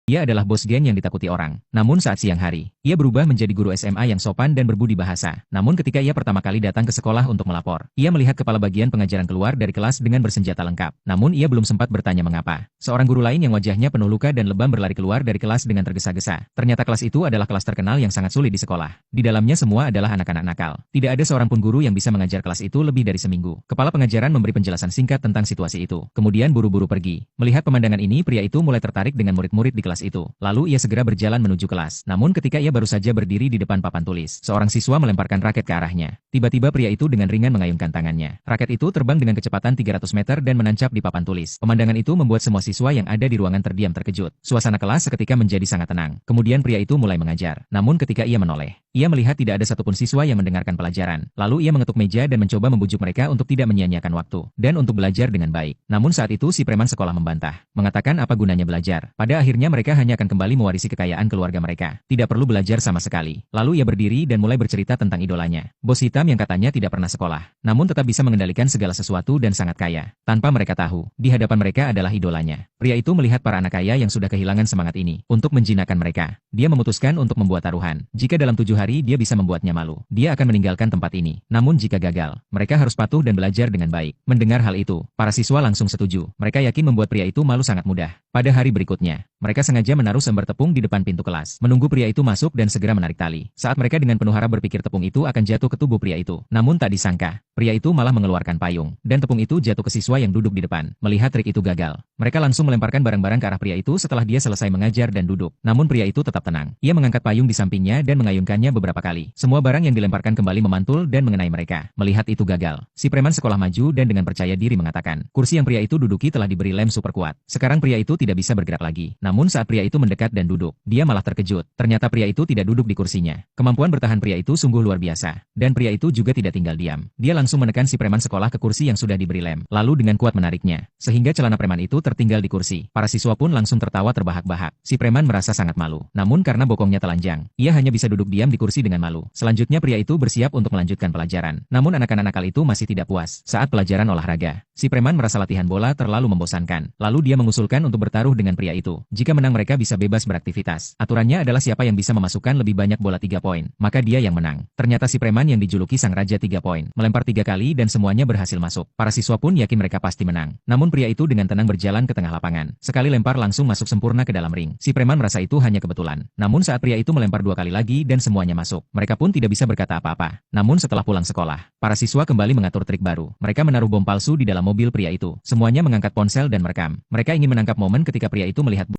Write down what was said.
Ia adalah bos geng yang ditakuti orang. Namun saat siang hari, ia berubah menjadi guru SMA yang sopan dan berbudi bahasa. Namun ketika ia pertama kali datang ke sekolah untuk melapor, ia melihat kepala bagian pengajaran keluar dari kelas dengan bersenjata lengkap. Namun ia belum sempat bertanya mengapa. Seorang guru lain yang wajahnya penuh luka dan lebam berlari keluar dari kelas dengan tergesa-gesa. Ternyata kelas itu adalah kelas terkenal yang sangat sulit di sekolah. Di dalamnya semua adalah anak-anak nakal. Tidak ada seorang pun guru yang bisa mengajar kelas itu lebih dari seminggu. Kepala pengajaran memberi penjelasan singkat tentang situasi itu. Kemudian buru-buru pergi. Melihat pemandangan ini, pria itu mulai tertarik dengan murid-murid di kelas itu. Lalu ia segera berjalan menuju kelas. Namun ketika ia baru saja berdiri di depan papan tulis, seorang siswa melemparkan raket ke arahnya. Tiba-tiba pria itu dengan ringan mengayunkan tangannya. Raket itu terbang dengan kecepatan 300 meter dan menancap di papan tulis. Pemandangan itu membuat semua siswa yang ada di ruangan terdiam terkejut. Suasana kelas seketika menjadi sangat tenang. Kemudian pria itu mulai mengajar. Namun ketika ia menoleh, ia melihat tidak ada satupun siswa yang mendengarkan pelajaran. Lalu ia mengetuk meja dan mencoba membujuk mereka untuk tidak menyia-nyiakan waktu dan untuk belajar dengan baik. Namun saat itu si preman sekolah membantah, mengatakan apa gunanya belajar. Pada akhirnya mereka hanya akan kembali mewarisi kekayaan keluarga mereka. Tidak perlu belajar sama sekali. Lalu ia berdiri dan mulai bercerita tentang idolanya. Bos hitam yang katanya tidak pernah sekolah, namun tetap bisa mengendalikan segala sesuatu dan sangat kaya. Tanpa mereka tahu, di hadapan mereka adalah idolanya. Pria itu melihat para anak kaya yang sudah kehilangan semangat ini untuk menjinakkan mereka. Dia memutuskan untuk membuat taruhan. Jika dalam 7 hari dia bisa membuatnya malu, dia akan meninggalkan tempat ini. Namun jika gagal, mereka harus patuh dan belajar dengan baik. Mendengar hal itu, para siswa langsung setuju. Mereka yakin membuat pria itu malu sangat mudah. Pada hari berikutnya, mereka sengaja menaruh selembar tepung di depan pintu kelas, menunggu pria itu masuk dan segera menarik tali. Saat mereka dengan penuh harap berpikir tepung itu akan jatuh ke tubuh pria itu, namun tak disangka, pria itu malah mengeluarkan payung, dan tepung itu jatuh ke siswa yang duduk di depan. Melihat trik itu gagal, mereka langsung melemparkan barang-barang ke arah pria itu setelah dia selesai mengajar dan duduk. Namun pria itu tetap tenang. Ia mengangkat payung di sampingnya dan mengayunkannya beberapa kali. Semua barang yang dilemparkan kembali memantul dan mengenai mereka. Melihat itu gagal, si preman sekolah maju dan dengan percaya diri mengatakan, kursi yang pria itu duduki telah diberi lem super kuat. Sekarang pria itu tidak bisa bergerak lagi. Namun saat pria itu mendekat dan duduk, dia malah terkejut. Ternyata pria itu tidak duduk di kursinya. Kemampuan bertahan pria itu sungguh luar biasa. Dan pria itu juga tidak tinggal diam. Dia langsung menekan si preman sekolah ke kursi yang sudah diberi lem, lalu dengan kuat menariknya, sehingga celana preman itu tertinggal di kursi. Para siswa pun langsung tertawa terbahak-bahak. Si preman merasa sangat malu. Namun karena bokongnya telanjang, ia hanya bisa duduk diam di kursi dengan malu. Selanjutnya pria itu bersiap untuk melanjutkan pelajaran. Namun anak-anak nakal itu masih tidak puas. Saat pelajaran olahraga, si preman merasa latihan bola terlalu membosankan. Lalu dia mengusulkan untuk bertaruh dengan pria itu. Jika menang mereka bisa bebas beraktivitas. Aturannya adalah siapa yang bisa memasukkan lebih banyak bola 3 poin, maka dia yang menang. Ternyata si preman yang dijuluki sang raja 3 poin, melempar 3 kali dan semuanya berhasil masuk. Para siswa pun yakin mereka pasti menang. Namun pria itu dengan tenang berjalan ke tengah lapangan. Sekali lempar langsung masuk sempurna ke dalam ring. Si preman merasa itu hanya kebetulan. Namun saat pria itu melempar 2 kali lagi dan semuanya masuk, mereka pun tidak bisa berkata apa-apa. Namun setelah pulang sekolah, para siswa kembali mengatur trik baru. Mereka menaruh bom palsu di dalam mobil pria itu. Semuanya mengangkat ponsel dan merekam. Mereka ingin menangkap momen ketika pria itu melihat